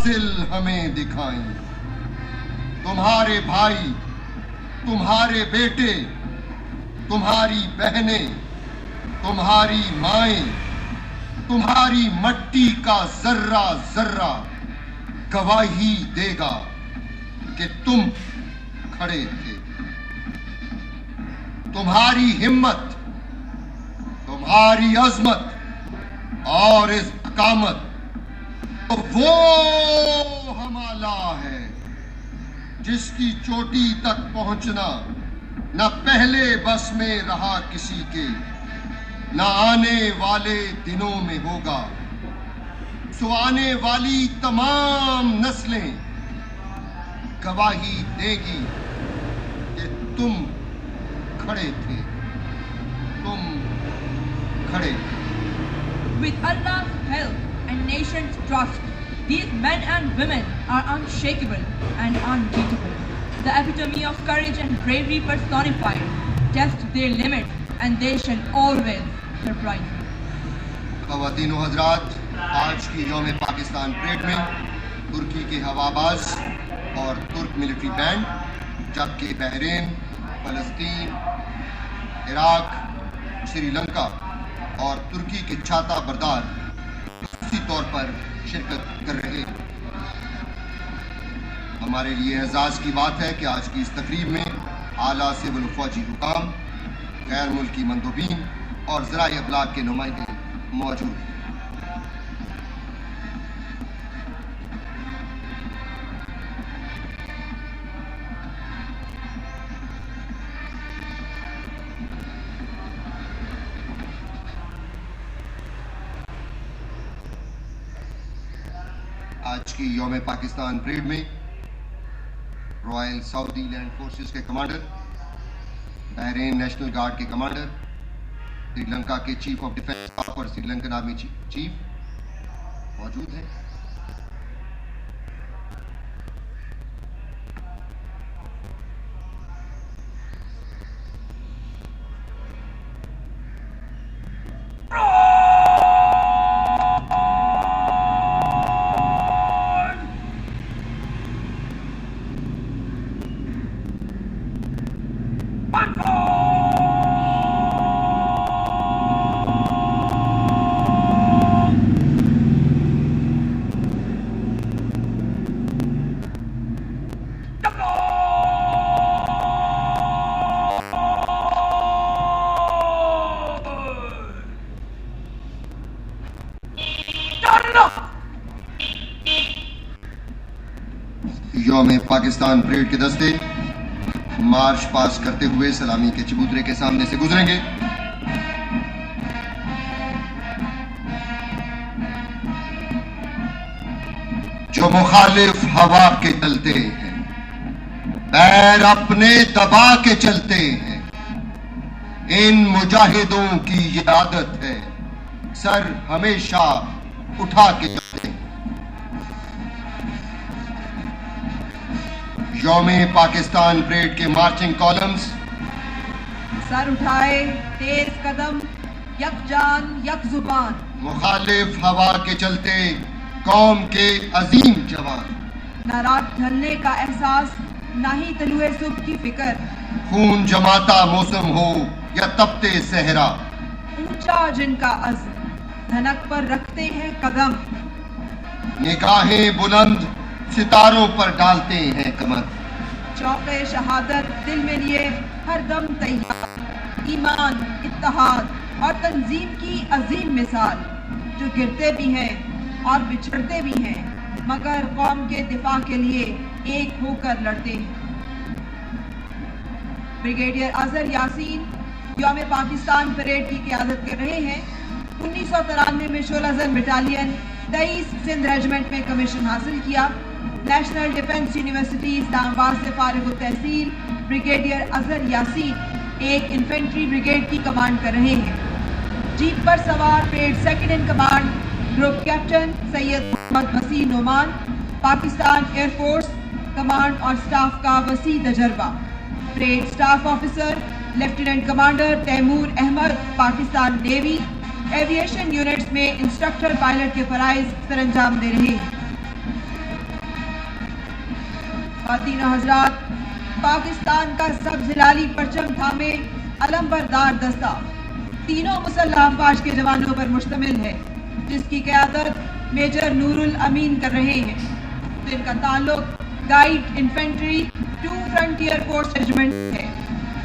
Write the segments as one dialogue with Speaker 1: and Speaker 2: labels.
Speaker 1: منازل ہمیں دکھائیں. تمہارے بھائی، تمہارے بیٹے، تمہاری بہنیں، تمہاری مائیں، تمہاری مٹی کا ذرہ ذرہ گواہی دے گا کہ تم کھڑے تھے. تمہاری ہمت، تمہاری عظمت اور استقامت وہ ہمالہ ہے جس کی چوٹی تک پہنچنا نہ پہلے بس میں رہا کسی کے، نہ آنے والے دنوں میں ہوگا. سو آنے والی تمام نسلیں گواہی دے گی کہ تم کھڑے تھے، تم کھڑے تھے.
Speaker 2: With Allah's help and nation's trust, these men and women are unshakable and unbeatable. The epitome of courage and bravery personified. Test their limits and they shall always surprise.
Speaker 1: خواتین و حضرات، آج کی یوم پاکستان پریڈ میں ترکی کے ہواباز اور ترک ملٹری بینڈ، جبکہ بحرین، فلسطین، عراق، سری لنکا اور ترکی کے چھاتا بردار خصوصی طور پر شرکت کر رہے ہیں. ہمارے لیے اعزاز کی بات ہے کہ آج کی اس تقریب میں اعلیٰ سول فوجی حکام، غیر ملکی مندوبین اور ذرائع ابلاغ کے نمائندے موجود ہیں. آج کی یوم پاکستان پریڈ میں رائل سعودی لینڈ فورسز کے کمانڈر، بحرین نیشنل گارڈ کے کمانڈر، سری لنکا کے چیف آف ڈیفنس اسٹاف اور سری لنکن آرمی چیف موجود ہیں. یوم پاکستان پریڈ کے دستے مارچ پاس کرتے ہوئے سلامی کے چبوترے کے سامنے سے گزریں گے. جو مخالف ہوا کے چلتے ہیں، پیر اپنے دبا کے چلتے ہیں، ان مجاہدوں کی یہ عادت ہے سر ہمیشہ اٹھا کے چلتے ہیں. یوم پاکستان پریڈ کے مارچنگ کالمز:
Speaker 2: سر اٹھائے، تیز قدم، یک جان یک زبان.
Speaker 1: مخالف ہوا کے چلتے قوم کے عظیم جوان.
Speaker 2: نہ رات ڈھلنے کا احساس، نہ ہی طلوع صبح کی فکر.
Speaker 1: خون جماتا موسم ہو یا تپتے صحرا،
Speaker 2: اونچا جن کا عزم، دھنک پر رکھتے ہیں قدم.
Speaker 1: نگاہیں بلند ستاروں پر ڈالتے ہیں کمر.
Speaker 2: شوق شہادت دل میں لیے ہر دم تیار. ایمان، اتحاد اور تنظیم کی عظیم مثال، جو گرتے بھی ہیں اور بچھڑتے بھی ہیں مگر قوم کے دفاع کے لیے ایک ہو کر لڑتے ہیں. بریگیڈیئر اظہر یاسین یوم پاکستان پریڈ کی قیادت کر رہے ہیں. 1993 میں شعلہ زن بٹالین 23 سندھ ریجمنٹ میں کمیشن حاصل کیا. نیشنل ڈیفنس یونیورسٹی اسلام آباد سے فارغ التحصیل بریگیڈیئر اظہر یاسین ایک انفینٹری بریگیڈ کی کمانڈ کر رہے ہیں. جیپ پر سوار parade second in command group captain Syed Muhammad Wasi Noman. Pakistan air force command اور سٹاف کا وسیع تجربہ. Parade staff officer lieutenant commander Taimur Ahmed, Pakistan navy. Aviation units میں انسٹرکٹر پائلٹ کے فرائض سر انجام دے رہے ہیں. خواتین و حضرات، پاکستان کا سبز ہلالی پرچم تھامے علم بردار دستہ تینوں مسلح افواج کے جوانوں پر مشتمل ہے، جس کی قیادت میجر نور الامین کر رہے ہیں، جن کا تعلق guide infantry 2 frontier force regiment ہے۔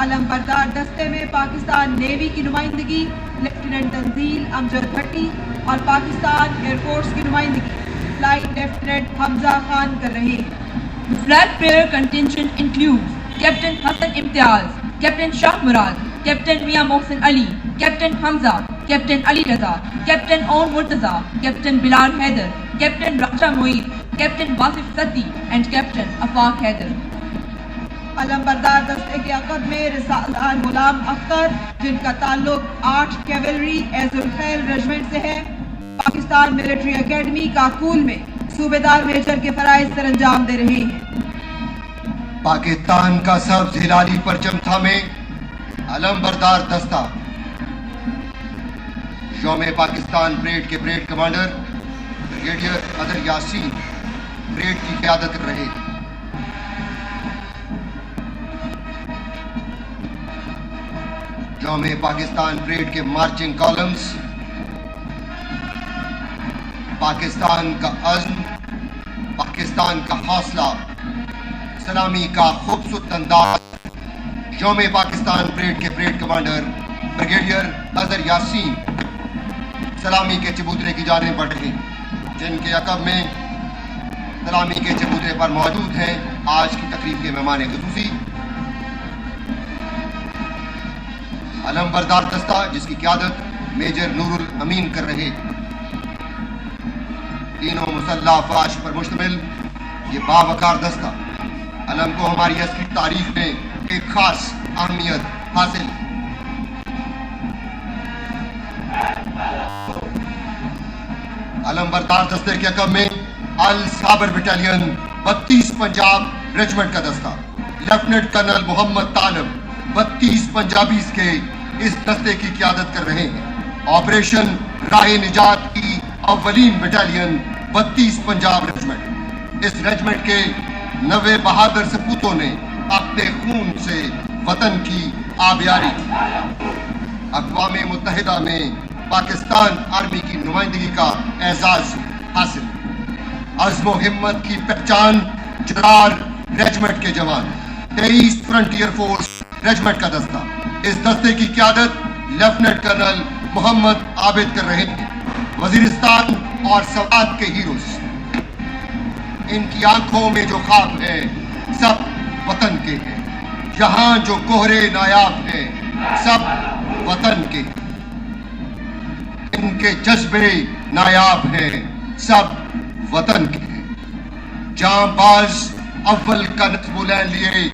Speaker 2: علم بردار دستے میں پاکستان نیوی کی نمائندگی لیفٹیننٹ تنزیل امجد بھٹی اور پاکستان ایئر فورس کی نمائندگی فلائٹ لیفٹیننٹ حمزہ خان کر رہے ہیں۔
Speaker 3: The flag bearer contingent includes Captain Hassan Imtiaz, Captain Shah Murad, Captain Mia Mohsin Ali, Captain Hamza, Captain Ali Raza, Captain Aun Murtaza, Captain Bilal Haider, Captain Raja Moeed, Captain Wasif Sati and Captain Afaq Haider.
Speaker 2: علم بردار دستے کے عقب میں رسالدار غلام اختر، جن کا تعلق 8 cavalry as الخیل regiment سے ہے، پاکستان ملٹری اکیڈمی کاکول میں صوبیدار میجر کے فرائض سر انجام دے رہے ہیں۔
Speaker 1: پاکستان کا سبز ہلالی پرچم تھامے علم بردار دستہ یوم پاکستان پریڈ کے parade commander brigadier Azhar Yasin parade کی قیادت کر رہے ہیں۔ یوم پاکستان پریڈ کے مارچنگ کالمز پاکستان کا عزم، پاکستان کا حوصلہ، سلامی کا خوبصورت انداز یوم پاکستان پریڈ کے parade commander brigadier Azhar Yaseen سلامی کے چبوترے کی جانب بڑھ رہے ہیں، جن کے عقب میں سلامی کے چبوترے پر موجود ہیں آج کی تقریب کے مہمان خصوصی علم بردار دستہ، جس کی قیادت میجر نور الامین کر رہے۔ تینوں مسلح افواج پر مشتمل یہ باوقار دستہ علم کو ہماری عسکری تاریخ میں ایک خاص اہمیت حاصل۔ علم بردار دستے کے عقب میں الصابر بٹالین 32 پنجاب ریجمنٹ کا دستہ، لیفٹیننٹ کرنل محمد طالب 32 پنجابیز کے اس دستے کی قیادت کر رہے ہیں۔ آپریشن راہ نجات کی اولین بٹالین 32 پنجاب ریجمنٹ، اس ریجمنٹ کے 90 بہادر سپوتوں نے اپنے خون سے وطن کی آبیاری کی۔ اقوام متحدہ میں پاکستان آرمی کی نمائندگی کا اعزاز حاصل۔ عزم و ہمت کی پہچان جرار ریجمنٹ کے جوان، 23 فرنٹیئر فورس ریجمنٹ کا دستہ، اس دستے کی قیادت لیفٹیننٹ کرنل محمد عابد کر رہے ہیں۔ وزیرستان اور سوات کے ہیروز، ان کی آنکھوں میں جو خواب ہے سب وطن کے ہیں، یہاں جو کوہرے نایاب ہیں سب وطن کے ہیں، ان کے جذبے نایاب ہیں سب وطن کے ہیں۔ جاں باز اول کا نصب العین لیے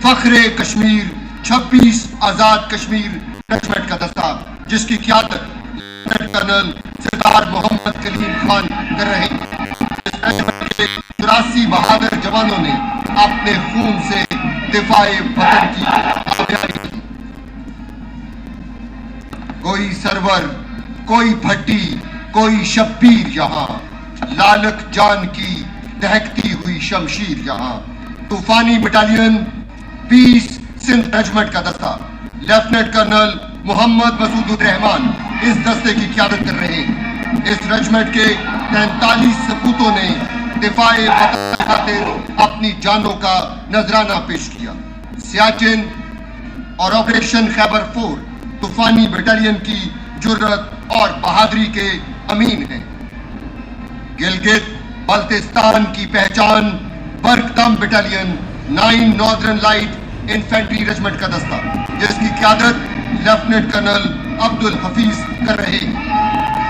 Speaker 1: فخر کشمیر 26 آزاد کشمیر ریجمنٹ کا دستہ، جس کی قیادت لیفٹیننٹ کرنل سردار محمد کلیم خان کر رہے ہیں۔ اس ریجمنٹ کے 84 بہادر جوانوں نے اپنے خون سے دفاع وطن کی آبیاری کی۔ کوئی سرور، کوئی بھٹی، کوئی شبیر یہاں، لالک جان کی دہکتی ہوئی شمشیر یہاں۔ طوفانی بٹالین 20 سندھ ریجمنٹ کا دستہ، لیفٹیننٹ کرنل محمد مسعود الرحمان اس دستے کی قیادت کر رہے ہیں۔ اس ریجمنٹ کے 43 سپوتوں نے دفاع وطن کی خاطر اپنی جانوں کا نذرانہ پیش کیا۔ سیاچن اور آپریشن خیبر 4 طوفانی بٹالین کی جرت اور بہادری کے امین ہیں۔ گلگت بلتستان کی پہچان برق دم battalion 9 northern light infantry regiment کا دستہ، جس کی قیادت لیفٹیننٹ کرنل عبد الحفیظ کر رہے ہیں۔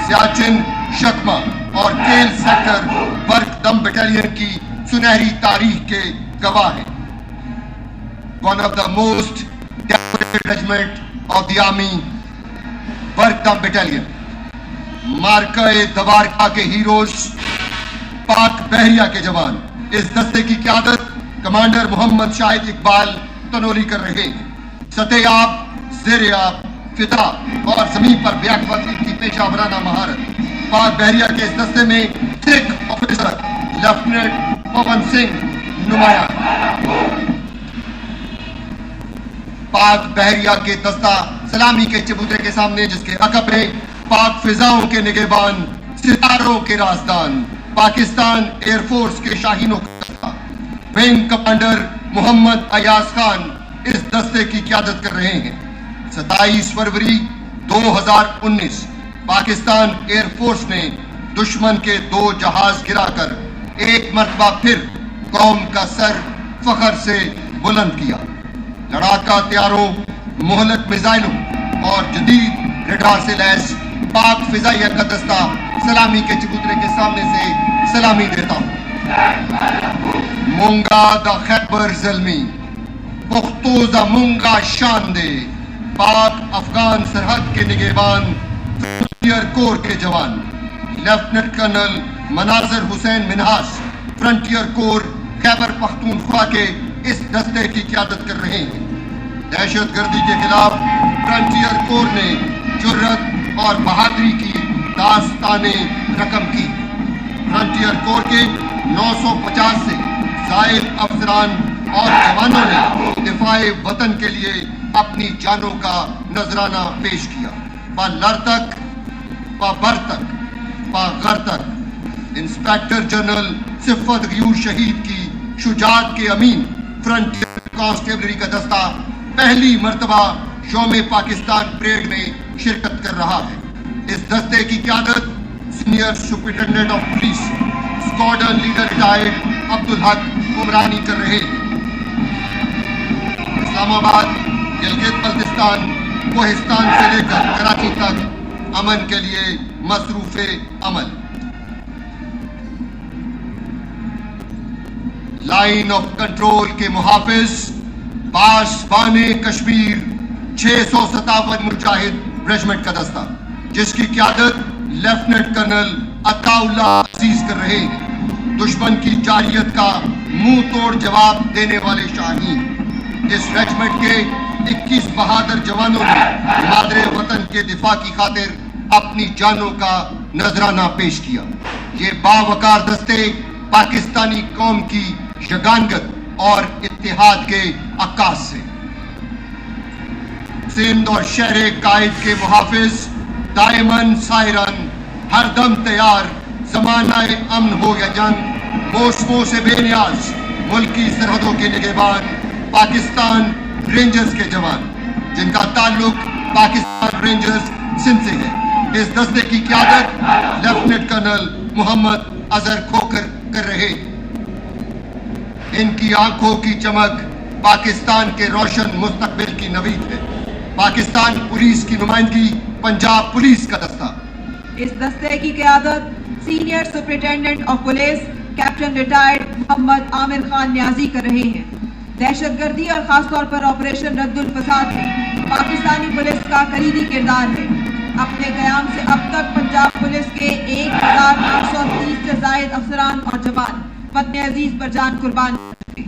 Speaker 1: سیاچن، شکما اور کیل سیکٹر برق دم بٹالین کی سنہری تاریخ کے گواہ ہیں۔ One of the most decorated regiment of the army, برق دم بٹالین، مارکہ دوارکا کے ہیروز، پاک بحریہ کے جوان، اس دستے کی قیادت کمانڈر محمد شاہد اقبال تنوری کر رہے ہیں۔ سطح آب، زیر آب، فضا اور زمین پر بیک وقت ان کی پیشہ ورانہ مہارت۔ پاک بحریہ کے اس دستے میں سکھ آفیسر لیفٹیننٹ پون سنگھ نمایاں پاک بحریہ کے دستہ سلامی کے چبوترے کے سامنے، جس کے عقب میں پاک فضاؤں کے نگہبان، ستاروں کے رازدان، پاکستان ایئر فورس کے شاہینوں کا دستہ ونگ کمانڈر محمد ایاز خان اس دستے کی قیادت کر رہے ہیں۔ 27 فروری 2019 پاکستان ایئر فورس نے دشمن کے 2 جہاز گرا کر ایک مرتبہ پھر قوم کا سر فخر سے بلند کیا۔ لڑاکا طیاروں، مہلک میزائلوں اور جدید ریڈار سے لیس پاک فضائیہ کا دستہ سلامی کے چبوترے کے سامنے سے سلامی دیتا ہوں۔ مونگا دا خیبر زلمی، پختوزہ مونگا شان دے، پاک افغان سرحد کے نگہبان، فرنٹیئر کور کے جوان، لیفٹننٹ کرنل مناظر حسین منہاس فرنٹیئر کور خیبر پختونخوا کے اس دستے کی قیادت کر رہے ہیں۔ دہشت گردی کے خلاف فرنٹیئر کور نے جرت اور بہادری کی داستانیں رقم کی۔ فرنٹیئر کور کے 950 سے زائد افسران اور جوانوں نے دفاع وطن کے لیے اپنی جانوں کا نذرانہ پیش کیا۔ پا لر تک، پا بر تک، پا غر تک۔ انسپیکٹر جنرل صفت غیور شہید کی شجاعت کے امین فرنٹیئر کانسٹیبلری کا دستہ پہلی مرتبہ یوم پاکستان پریڈ میں شرکت کر رہا ہے۔ اس دستے کی قیادت senior superintendent of police squadron leader retired Abdul Haq Imrani کر رہے ہیں۔ اسلام آباد، گلگت بلتستان، کوہستان سے لے کر کراچی تک امن کے لیے مصروف عمل۔ لائن آف کنٹرول کے محافظ پاسبان کشمیر 657 مجاہد ریجمنٹ کا دستہ، جس کی قیادت لیفٹننٹ کرنل عطا اللہ عزیز کر رہے ہیں۔ دشمن کی جارحیت کا منہ توڑ جواب دینے والے شاہین۔ اس ریجمنٹ کے 21 بہادر جوانوں نے مادر وطن کے دفاع کی خاطر اپنی جانوں کا نذرانہ پیش کیا۔ یہ باوقار دستے پاکستانی قوم کی یگانگت اور اتحاد کے عکاس سے۔ سندھ اور شہر قائد کے محافظ دائمن سائرن، ہر دم تیار، زمانہ امن ہو یا جنگ، موسموں سے بے نیاز، ملکی سرحدوں کے نگہبان، پاکستان رینجرز کے جوان، جن کا تعلق پاکستان رینجرز سندھ سے ہے۔ اس دستے کی قیادت لیفٹننٹ کرنل محمد اظہر کھوکر کر رہے ہیں۔ ان کی آنکھوں کی چمک پاکستان کے روشن مستقبل کی نوید ہے۔ پاکستان پولیس کی نمائندگی پنجاب پولیس کا دستہ۔
Speaker 2: اس دستے کی قیادت senior superintendent of police captain retired Muhammad Amir Khan Niazi کر رہے ہیں۔ دہشت گردی اور خاص طور پر آپریشن رد الفساد میں پاکستانی پولیس کا کلیدی کردار ہے۔ اپنے قیام سے اب تک پنجاب پولیس کے 1830 سے زائد افسران اور جوان وطن عزیز پر جان قربان ہوئے۔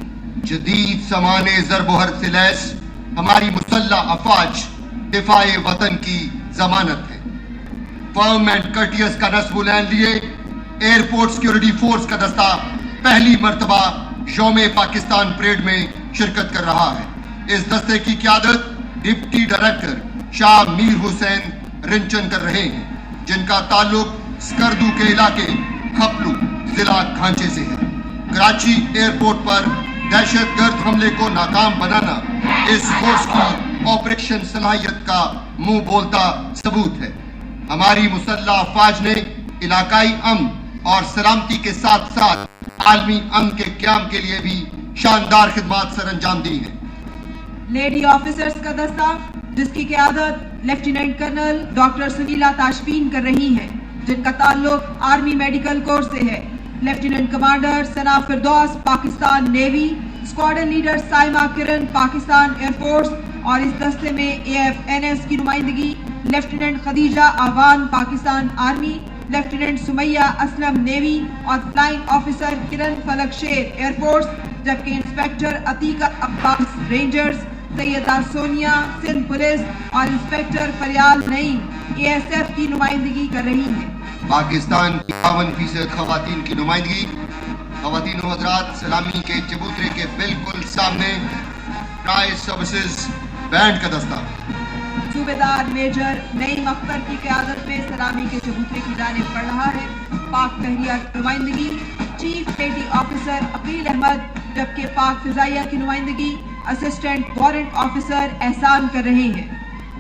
Speaker 1: جدید زمانے ضرب و حرب سے لیس ہماری مسلح افواج دفاع وطن کی ضمانت ہے۔ فرم اینڈ کرٹیس کا نصب العین لیے ایئرپورٹ سیکورٹی فورس کا دستہ پہلی مرتبہ یوم پاکستان پریڈ میں شرکت کر رہا ہے۔ اس دستے کی قیادت ڈپٹی ڈائریکٹر شاہ میر حسین رنچن کر رہے ہیں، جن کا تعلق سکردو کے علاقے کھپلو ضلع کھانچے سے ہے۔ کراچی ایئرپورٹ پر دہشت گرد حملے کو ناکام بنانا اس فورس کی آپریشن صلاحیت کا منہ بولتا ثبوت ہے۔ ہماری مسلح افواج نے علاقائی امن اور سلامتی کے ساتھ ساتھ عالمی امن کے قیام کے لیے بھی شاندار خدمات سر انجام دی ہیں۔
Speaker 2: لیڈی آفیسرز کا دستہ، جس کی قیادت لیفٹیننٹ کرنل ڈاکٹر سنیلا تاشفین کر رہی ہیں، جن کا تعلق آرمی میڈیکل کورس سے ہے۔ Lieutenant commander Sana Firdous Pakistan navy, squadron leader Saima Kiran Pakistan air force, اور اس دستے میں AFNS کی نمائندگی lieutenant Khadija Awan Pakistan army, lieutenant Sumaiya Aslam navy اور flying officer Kiran Falak Sher air force, جبکہ inspector Atiqa Abbas rangers, Syeda Sonia Sindh police اور انسپیکٹر فریال نعیم ASF کی نمائندگی کر رہی ہیں۔
Speaker 1: پاکستان کی 52% خواتین کی نمائندگی خواتین و حضرات، سلامی کے چبوترے کے بالکل سامنے ٹرائی سروسز بینڈ کا دستہ
Speaker 2: صوبیدار میجر نعیم اختر کی قیادت میں سلامی کے چبوترے کی جانب بڑھ رہا ہے. پاک بحریہ کی نمائندگی چیف پیٹی آفیسر عقیل احمد، جبکہ پاک فضائیہ کی نمائندگی اسسٹنٹ وارنٹ آفیسر احسان کر رہے ہیں.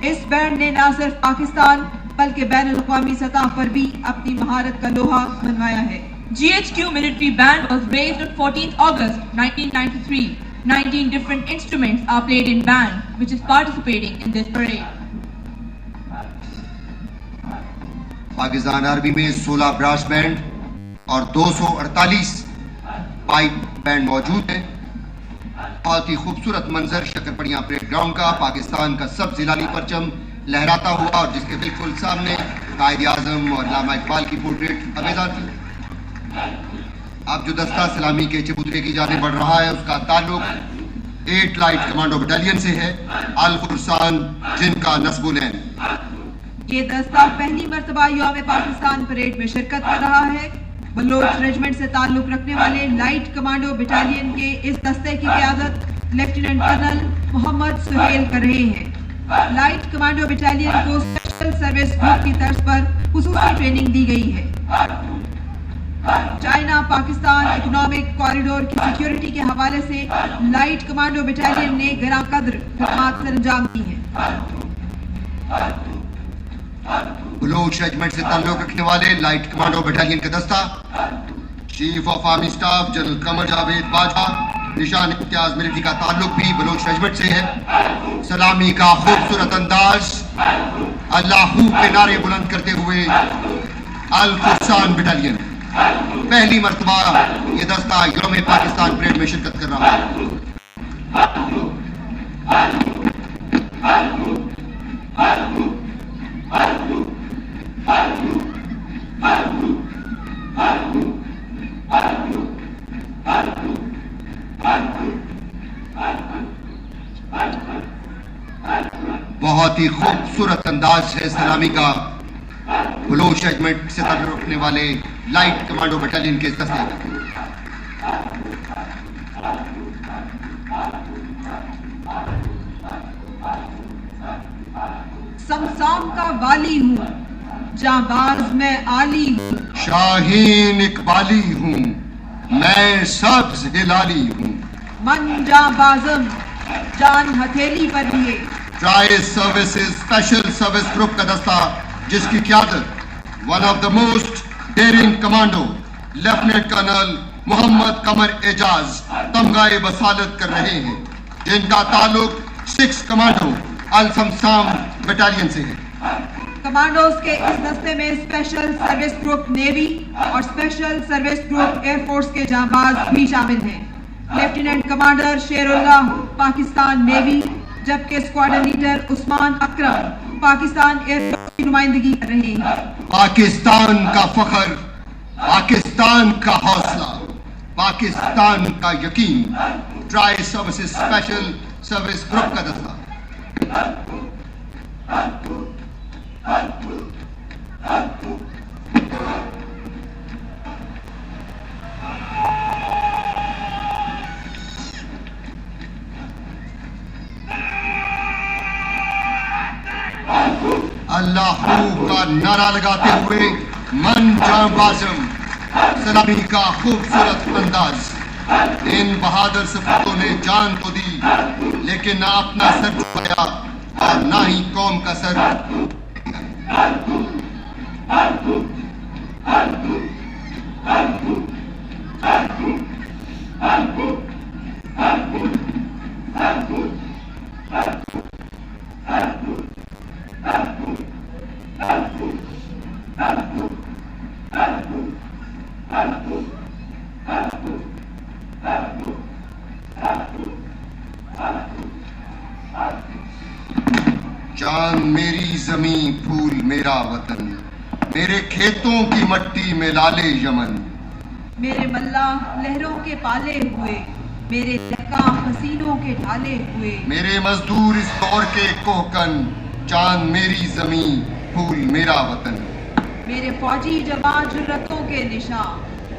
Speaker 2: اس بینڈ نے نہ صرف پاکستان بلکہ بین الاقوامی سطح پر بھی اپنی مہارت کا لوہا منوایا ہے.
Speaker 3: GHQ military band was raised on 14th August 1993. 19 different instruments are played in band, which is participating in this parade.
Speaker 1: Pakistan army میں 16 براس بینڈ اور 248 پائپ بینڈ موجود ہیں. بہت ہی خوبصورت منظر شکرپڑیاں پریڈ گراؤنڈ کا، پاکستان کا سب زلالی پرچم لہراتا ہوا اور جس کے بالکل سامنے قائد اعظم اور علامہ اقبال کی پورٹریٹ آویزاں تھی. اب جو دستہ سلامی کے چبوترے کی جانب بڑھ رہا ہے اس کا تعلق 8 لائٹ کمانڈو بٹالین سے ہے، الفرسان، جن کا نصب العین.
Speaker 2: یہ دستہ پہلی مرتبہ یوم پاکستان پریڈ میں شرکت کر رہا ہے. بلوچ ریجمنٹ سے تعلق رکھنے والے لائٹ کمانڈو بٹالین کے اس دستے کی قیادت لیفٹیننٹ کرنل محمد سہیل کر رہے ہیں. لائٹ کمانڈو بٹالین کو اسپیشل سروس گروپ کی طرز پر خصوصی ٹریننگ دی گئی ہے. چائنا پاکستان اکنامک کوریڈور کی سیکیورٹی کے حوالے سے لائٹ کمانڈو بٹالین نے گراں قدر خدمات سر انجام دی ہیں.
Speaker 1: بلوچ ریجمنٹ سے تعلق رکھنے والے لائٹ کمانڈو بٹالین کا دستہ chief of army staff general Qamar Javed Bajwa, نشان امتیاز ملٹری کا تعلق بھی بلوچ ریجمنٹ سے ہے. سلامی کا خوبصورت انداز اللہو کے نعرے بلند کرتے ہوئے الفرسان بٹالین پہلی مرتبہ یہ دستہ یوم پاکستان پریڈ میں شرکت کر رہا ہے. بہت ہی خوبصورت انداز ہے سلامی کا بلوچ ریجمنٹ سے تعلق رکھنے والے لائٹ کمانڈو بٹالین کے دستے کا.
Speaker 2: سمسام کا والی ہوں، جانباز میں عالی ہوں،
Speaker 1: شاہین اقبالی ہوں، میں سبز ہلالی ہوں،
Speaker 2: من جانبازم جان ہتھیلی پر لیے.
Speaker 1: Tri services special service group کا دستہ جس کی قیادت one of the most daring commando lieutenant colonel Muhammad Qamar Ejaz تمغائے بسالت کر رہے ہیں، جن کا تعلق 6 کمانڈو السمسام بٹالین سے ہے.
Speaker 2: کمانڈوز کے اس دستے میں اسپیشل سروس گروپ نیوی اور special service group air force کے جانباز بھی شامل ہیں. لیفٹیننٹ کمانڈر شیر اللہ پاکستان نیوی، جبکہ اسکواڈرن لیڈر عثمان اکرم پاکستان ایئر فورس کی نمائندگی کر رہے ہیں.
Speaker 1: پاکستان کا فخر، پاکستان کا حوصلہ، پاکستان کا یقین، try services special service group کا دستہ. اللہ کا نعرہ لگاتے ہوئے من جاں بازم، سلامی کا خوبصورت انداز. ان بہادر سپوتوں نے جان تو دی لیکن نہ اپنا سر جھکایا اور نہ ہی قوم کا سر. چاند میری زمین، پھول میرا وطن، میرے کھیتوں کی مٹی میں لالے یمن.
Speaker 2: میرے ملاح لہروں کے پالے ہوئے، میرے لہکاں حسینوں کے ڈھالے ہوئے.
Speaker 1: میرے مزدور اس دور کے کوہکن، چاند میری زمین، پھول میرا وطن.
Speaker 2: میرے فوجی جوان جرتوں کے نشاں،